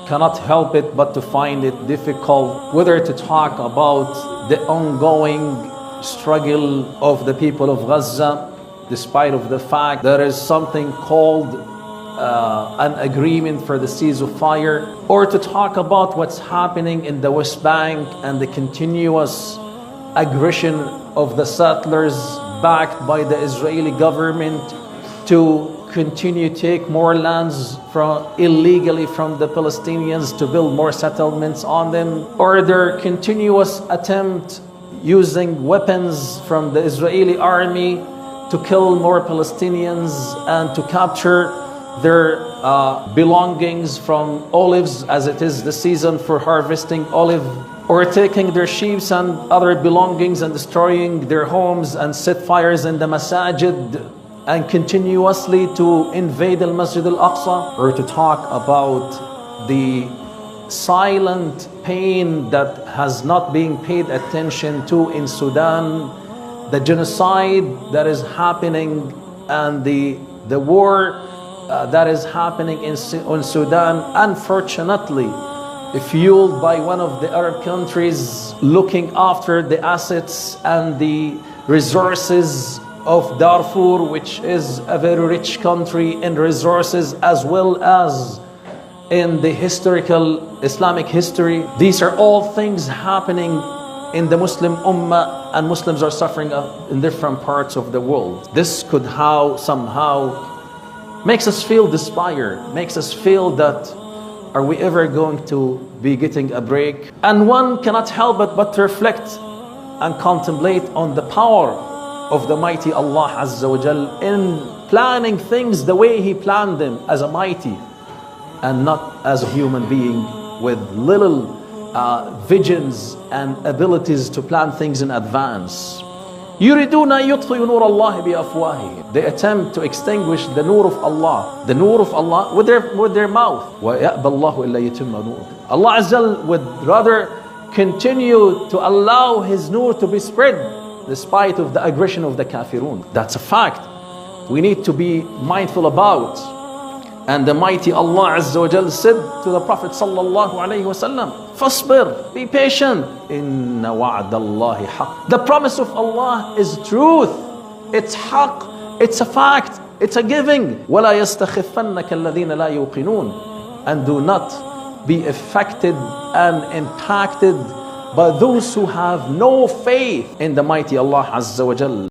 cannot help it but to find it difficult whether to talk about the ongoing struggle of the people of Gaza, despite of the fact there is something called an agreement for the ceasefire, or to talk about what's happening in the West Bank and the continuous aggression of the settlers backed by the Israeli government to continue to take more lands illegally from the Palestinians to build more settlements on them, or their continuous attempt using weapons from the Israeli army to kill more Palestinians and to capture their belongings from olives, as it is the season for harvesting olive, or taking their sheep and other belongings and destroying their homes and set fires in the masajid and continuously to invade the Masjid al-Aqsa, or to talk about the silent pain that has not been paid attention to in Sudan, the genocide that is happening and the war that is happening in Sudan, unfortunately fueled by one of the Arab countries looking after the assets and the resources of Darfur, which is a very rich country in resources as well as in the historical Islamic history. These are all things happening in the Muslim Ummah, and Muslims are suffering in different parts of the world. This could somehow makes us feel despair, makes us feel that are we ever going to be getting a break? And one cannot help but to reflect and contemplate on the power of the mighty Allah Azza wa Jal in planning things the way He planned them, as a mighty and not as a human being with little visions and abilities to plan things in advance. يُرِدُونَ يُطْفِئُوا نُورَ اللَّهِ بِأَفْوَاهِهِمْ. They attempt to extinguish the nur of Allah, with their mouth. وَيَأْبَى اللَّهُ إِلَّا يُتِمَّ نُورَهُ. Allah Azza would rather continue to allow His nur to be spread despite of the aggression of the kafirun. That's a fact we need to be mindful about. And the mighty Allah Azza wa Jal said to the Prophet sallallahu alayhi wa sallam, فَاصْبِرْ, be patient. إِنَّ وَعْدَ اللَّهِ حَقٌّ. The promise of Allah is truth. It's haqq. It's a fact. It's a giving. وَلَا يَسْتَخِفَّنَّكَ الَّذِينَ لَا يُوقِنُونَ. And do not be affected and impacted by those who have no faith in the mighty Allah Azza wa Jal.